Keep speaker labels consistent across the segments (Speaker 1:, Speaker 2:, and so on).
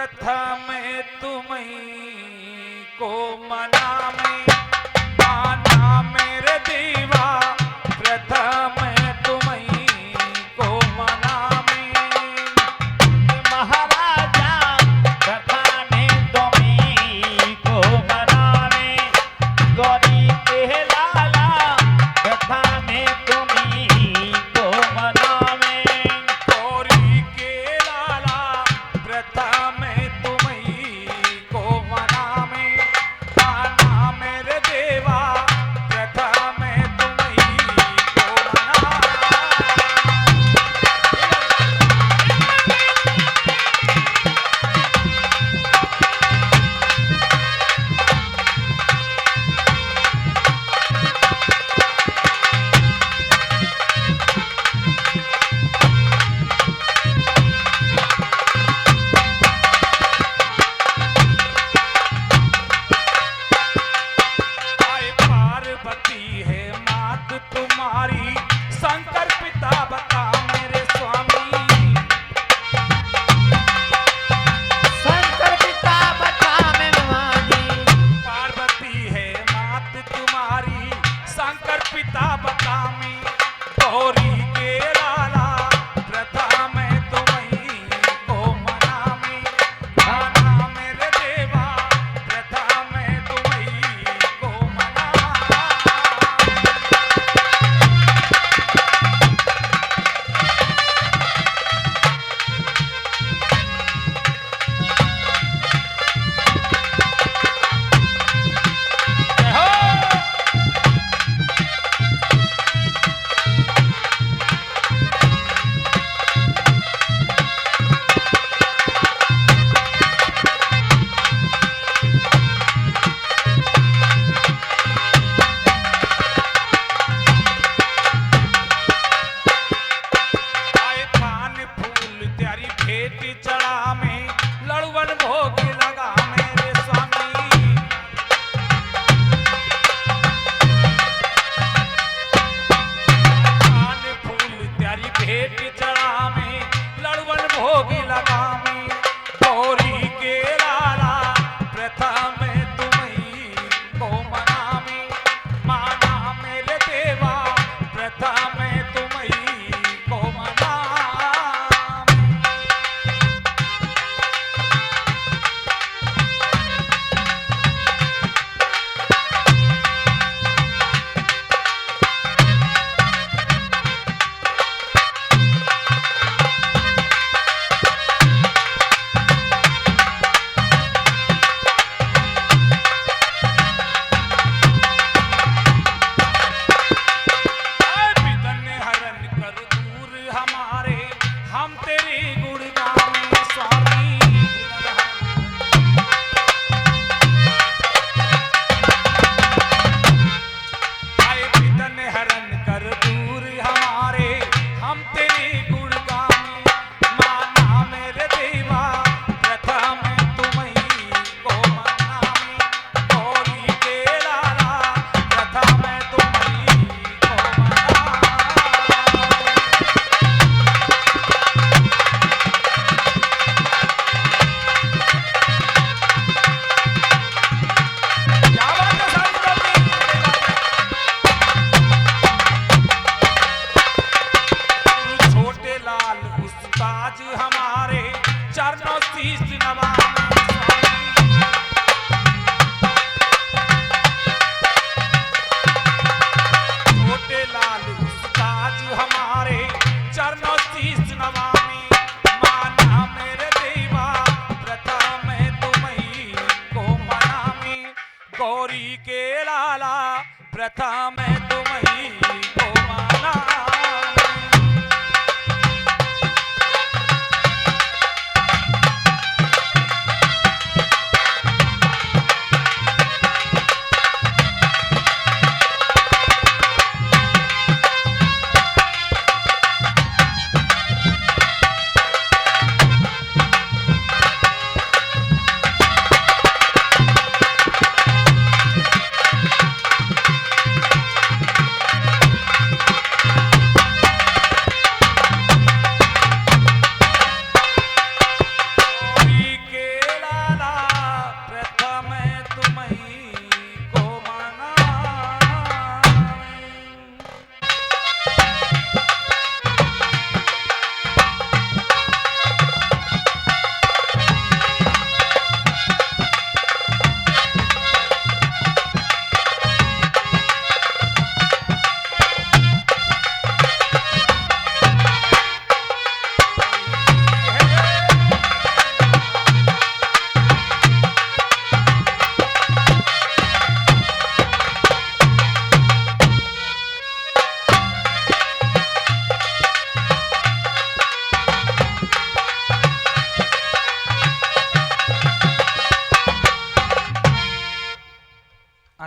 Speaker 1: प्रथम तुम्हीं को मनावे, माना मेरे देवा प्रथम तुम्हीं को मनावे।
Speaker 2: महाराजा प्रथम तुम्हीं को मनावे, गौरी के लाला प्रथम तुम्हीं को मनावे।
Speaker 1: गौरी के लाला प्रथम तुम्हीं को मनावे, माना मेरे देवा प्रथम तुम्हीं को मनावे। आए पार्वती है मात तुम्हारी, शंकर पिता बता मेरे स्वामी।
Speaker 2: शंकर पिता बता में भवानी,
Speaker 1: पार्वती है मात तुम्हारी, शंकर पिता बता में। गौरी के लाला प्रथम तुम्हीं को मनावे, माना मेरे देवा प्रथम तुम्हीं को मनावे। जय हो। आए पान फूल त्यारी भेंट चढ़ा में, लड़वन भोग लगा मेरे स्वामी। पान फूल त्यारी भेंट चढ़ा में, लड़वन भोग लगा में। गौरी के लाला प्रथम तुम्हीं को मनावे, माना मेरे देवा प्रथम तुम्हीं को मनावे। विदन हरण कर दूर हमारे, हम तेरे गुण गावे स्वामी। आए विदन हरण कर दूर हमारे, हम तेरे गुण गावे, माना मेरे देवा प्रथम तुम्हीं को मनावे। गौरी के लाला प्रथम तुम्हीं को मनावे। क्या बात है सारी प्रभु। छोटे लाल उस्ताद हमारे, चरणों शीश नवावे स्वामी। छोटे लाल उस्ताद हमारे, चरणों शीश नवावे, माना मेरे देवा प्रथम तुम्हीं को मनावे। गौरी के लाला प्रथम तुम्हीं को मनावे।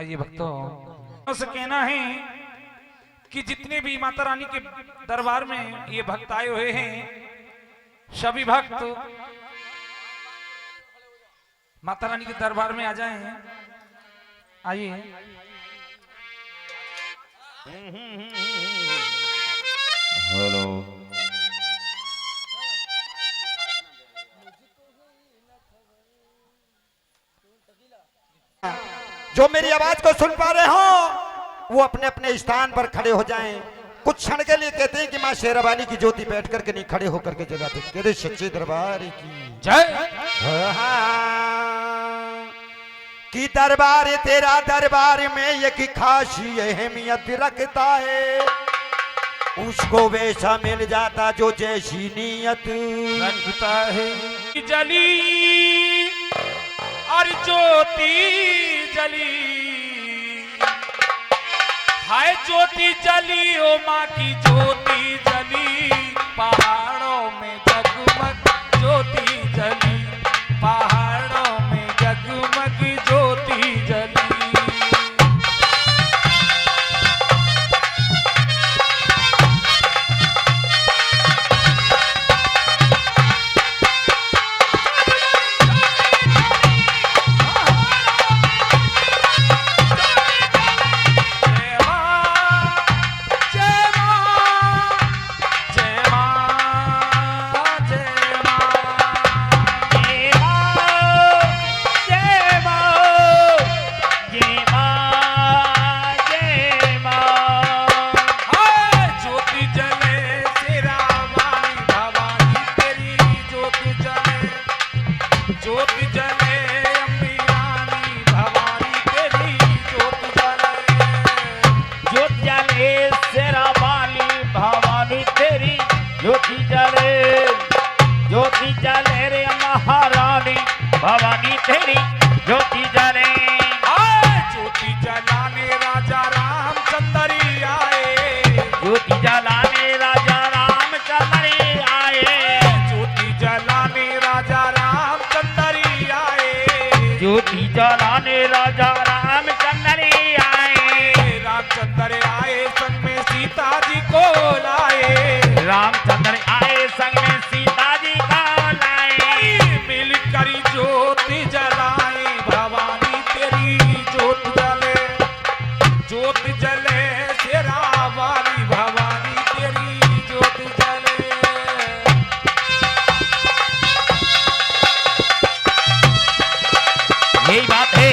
Speaker 1: आइए भक्तों से कहना है कि जितने भी माता रानी के दरबार में ये भक्त आए हुए हैं सभी भक्त माता रानी के दरबार में आ जाएं। आइए
Speaker 2: हेलो
Speaker 3: जो मेरी आवाज को सुन पा रहे हो वो अपने अपने स्थान पर खड़े हो जाएं। कुछ क्षण के लिए कहते हैं कि माँ शेरावाली की ज्योति बैठ करके नहीं खड़े होकर के जगाते। कहते सच्चे दरबार की
Speaker 1: जय
Speaker 3: कि दरबार तेरा दरबार में एक खासी अहमियत रखता है। उसको वैसा मिल जाता जो जैसी नीयत
Speaker 1: रखता है। जली और ज्योति जली हाय ज्योति जली ओ माँ की ज्योति जली पहाड़ों में जगमग ज्योति जली पहाड़ों में जगमग ज्योति जली।
Speaker 2: ज्योति जले रे महारानी भवानी तेरी ज्योति जले।
Speaker 1: ज्योति जलाने राजा रामचंद्र आए
Speaker 2: ज्योति जलाने राजा रामचंद्र आए।
Speaker 1: ज्योति जलाने राजा रामचंद्र आए
Speaker 2: ज्योति जलाने राजा रामचंद्र आए।
Speaker 1: रामचंद्र आए संग में सीता जी को लाए
Speaker 2: रामचंद्र आए संग में सीता जी को लाए।
Speaker 1: मिलकर ज्योति जलाए भवानी तेरी ज्योत जले ज्योत जले तेरा वाली भवानी तेरी ज्योत जले।
Speaker 2: यही बात है।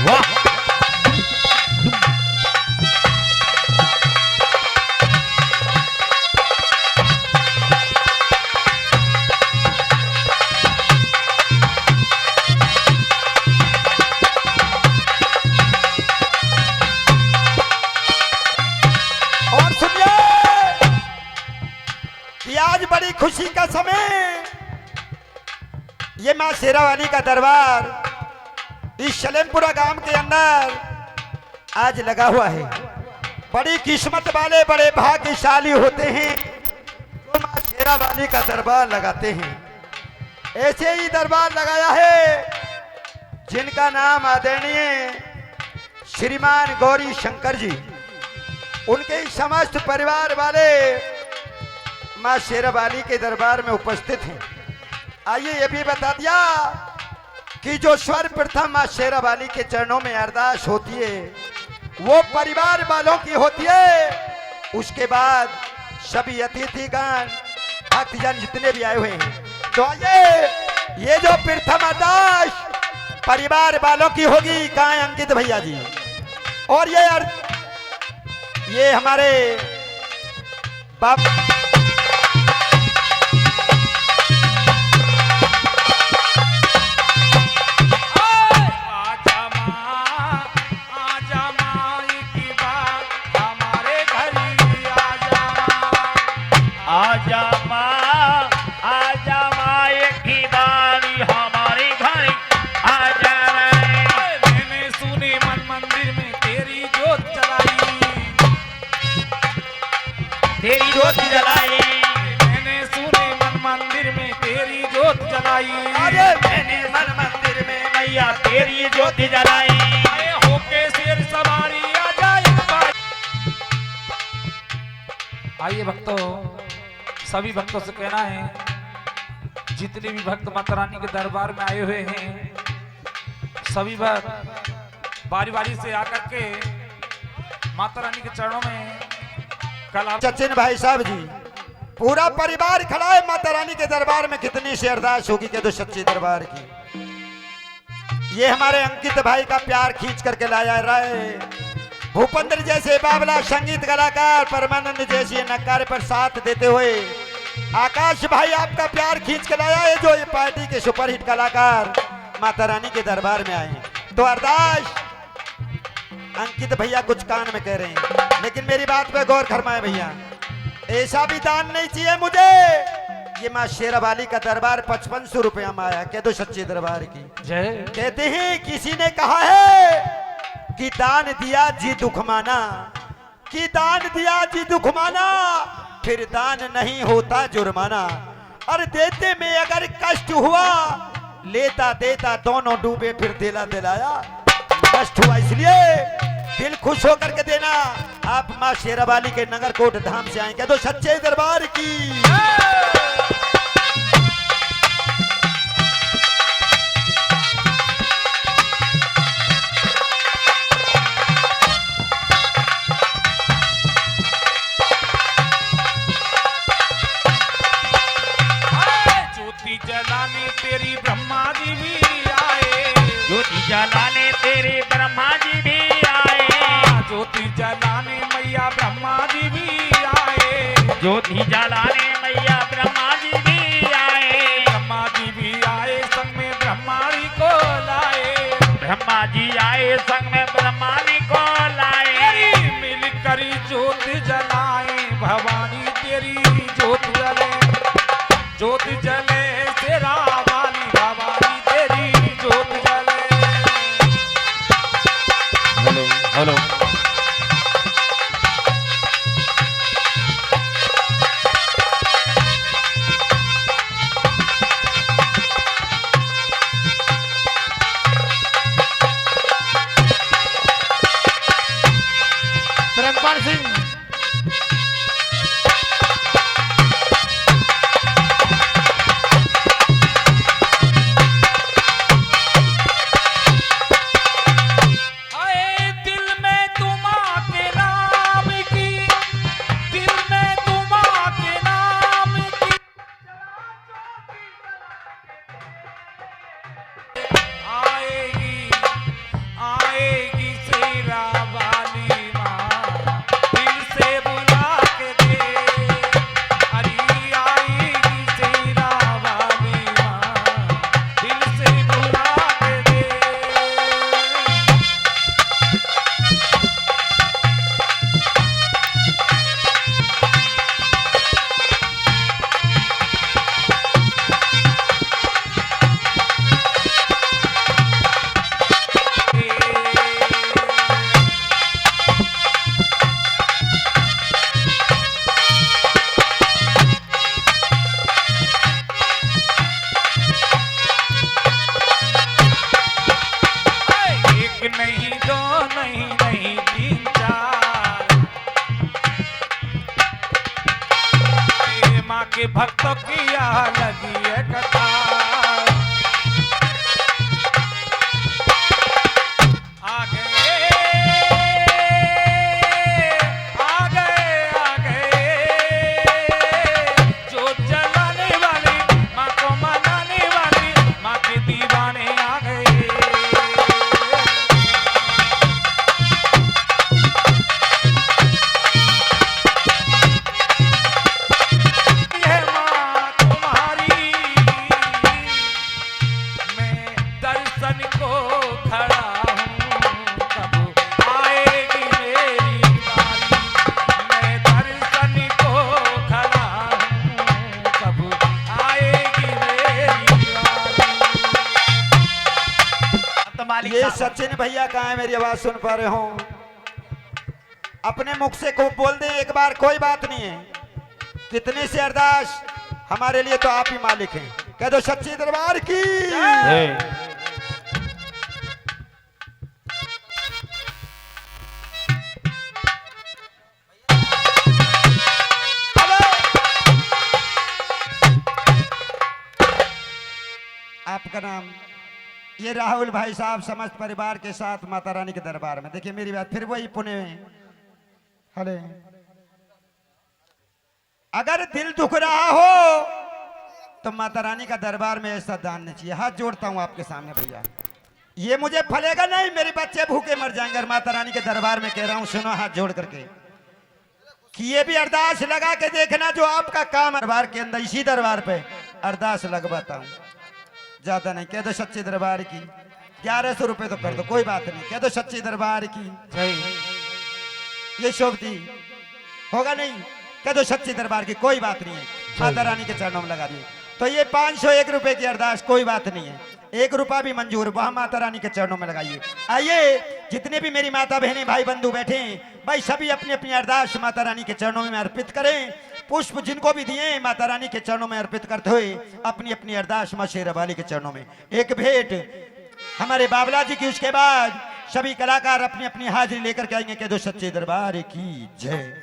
Speaker 2: वाह
Speaker 3: और सुनिए कि आज बड़ी खुशी का समय ये माँ शेरावाली का दरबार इस सलेमपुरा गांव के अंदर आज लगा हुआ है। बड़ी किस्मत वाले बड़े भाग्यशाली होते हैं जो माँ शेरावाली का दरबार लगाते हैं। ऐसे ही दरबार लगाया है जिनका नाम आदरणीय श्रीमान गौरी शंकर जी उनके समस्त परिवार वाले माँ शेरावाली के दरबार में उपस्थित हैं। आइए ये भी बता दिया कि जो सर्वप्रथम माँ शेरावाली के चरणों में अरदास होती है वो परिवार वालों की होती है। उसके बाद सभी अतिथिगण भक्तजन जितने भी आए हुए हैं तो आइए ये जो प्रथम अरदास परिवार वालों की होगी। कहाँ हैं अंकित भैया जी? और ये हमारे बाप
Speaker 2: आजा माँ आजा माँ एक ही बारी हमारे घर आजा।
Speaker 1: मैंने सुनी मन मंदिर में तेरी ज्योत जलाई
Speaker 2: तेरी ज्योत जलाई।
Speaker 1: मैंने सुनी मन मंदिर में तेरी ज्योत जलाई।
Speaker 2: अरे मैंने मन मंदिर में मैया तेरी ज्योत
Speaker 1: भक्तों, सभी भक्तों से कहना है, जितने भी भक्त माता रानी के दरबार में आए हुए हैं, सभी भक्त बारी बारी से आकर के माता रानी के चरणों में कल
Speaker 3: सचिन भाई साहब जी, पूरा परिवार खड़ा है माता रानी के दरबार में। कितनी सी अरदास होगी कह दो सच्चे दरबार की। ये हमारे अंकित भाई का प्यार खींच करके लाया राय, भूपेंद्र जैसे बाबला संगीत कलाकार, परमानंद जैसी नक्कार पर साथ देते हुए आकाश भाई आपका प्यार खींच कर लाया है, जो ये पार्टी के सुपरहिट कलाकार माता रानी के दरबार में आए हैं। तो अरदास अंकित भैया कुछ कान में कह रहे हैं, लेकिन मेरी बात पे गौर फरमाए भैया, ऐसा भी दान नहीं चाहिए मुझे। ये माँ शेरावाली का दरबार 5500 रुपया में आया, कह दो सच्चे दरबार की
Speaker 1: जय।
Speaker 3: कहते हैं किसी ने कहा है कि दान दिया जी दुख माना, कि दान दिया जी दुख माना, फिर दान नहीं होता जुर्माना। और देते में अगर कष्ट हुआ, लेता देता दोनों डूबे, फिर दिला दिलाया कष्ट हुआ, इसलिए दिल खुश होकर के देना। आप माँ शेरावाली के नगरकोट धाम से आएंगे तो सच्चे दरबार की।
Speaker 1: ज्योति जलाने तेरी ब्रह्मा जी भी आए,
Speaker 2: ज्योति जलाने तेरे ब्रह्मा जी भी आए,
Speaker 1: ज्योति जलाने मैया ब्रह्मा जी भी आए,
Speaker 2: ज्योति जलाने मैया ब्रह्मा जी भी आए,
Speaker 1: ब्रह्मा जी भी आए संग में ब्रह्माणी को लाए,
Speaker 2: ब्रह्मा जी आए संग में ब्रह्मानी को लाए।
Speaker 1: मिल करी ज्योति जलाए भवानी तेरी ज्योति जले, ज्योति जले तेरा वाली भवानी तेरी ज्योति जले।
Speaker 2: हेलो हेलो
Speaker 4: धर्मपाल सिंह
Speaker 1: आए दिल में तुम के नाम की, दिल में तुम के नाम की आएगी, आएगी शेरा वाली माँ दिल से बुला के दे। अरे आएगी शेरा वाली माँ दिल से बुला के दे। एक नहीं दो नहीं नहीं तीन चार, ये माँ के भक्तों की यहाँ लगी है कतार। आ गए आ गए आ गए, जो जलाने वाली माँ को मनाने वाली माँ के दीवाने आ गए। है माँ तुम्हारी, मैं दर्शन को खड़ा हूँ, कब आएगी मेरी बारी। मैं दर्शन को खड़ा हूँ, कब आएगी मेरी बारी।
Speaker 3: ये सचिन भैया कहाँ है? मेरी आवाज सुन पा रहे हो? अपने मुख से को बोल दे एक बार, कोई बात नहीं है। कितनी सी अरदास, हमारे लिए तो आप ही मालिक हैं। कह दो सच्चे दरबार की। आपका नाम? ये राहुल भाई साहब समस्त परिवार के साथ माता रानी के दरबार में। देखिए मेरी बात, फिर वही पुणे में। हले अगर दिल दुख रहा हो तो माता रानी का दरबार में ऐसा दान नहीं चाहिए। हाथ जोड़ता हूं आपके सामने भैया, ये मुझे फलेगा नहीं, मेरे बच्चे भूखे मर जाएंगे। और माता रानी के दरबार में कह रहा हूं, सुनो हाथ जोड़ करके कि ये भी अरदास लगा के देखना जो आपका काम दरबार के अंदर, इसी दरबार पे अरदास लगवाता हूं। ज्यादा नहीं, कह दो सच्चे दरबार की। 1100 रुपए तो कर दो, कोई बात नहीं, कह दो सच्चे दरबार की
Speaker 1: जय।
Speaker 3: ये शोभती होगा नहीं, कह दो सच्चे दरबार की, कोई बात नहीं है, माता रानी के चरणों में लगा दिए। तो ये 501 रुपए की अरदास, कोई बात नहीं है, 1 रुपया भी मंजूर, वहां माता रानी के चरणों में लगाइए। आइए जितने भी मेरी माता बहनें भाई बंधु बैठे हैं, भाई सभी अपनी अपनी अरदास माता रानी के चरणों में अर्पित करें। पुष्प जिनको भी दिए माता रानी के चरणों में अर्पित करते हुए अपनी अपनी अरदास मां शेरा वाली के चरणों में। एक भेंट हमारे बाबला जी की, उसके बाद सभी कलाकार अपनी अपनी हाजिरी लेकर के आएंगे। कह दो सच्चे दरबार की जय।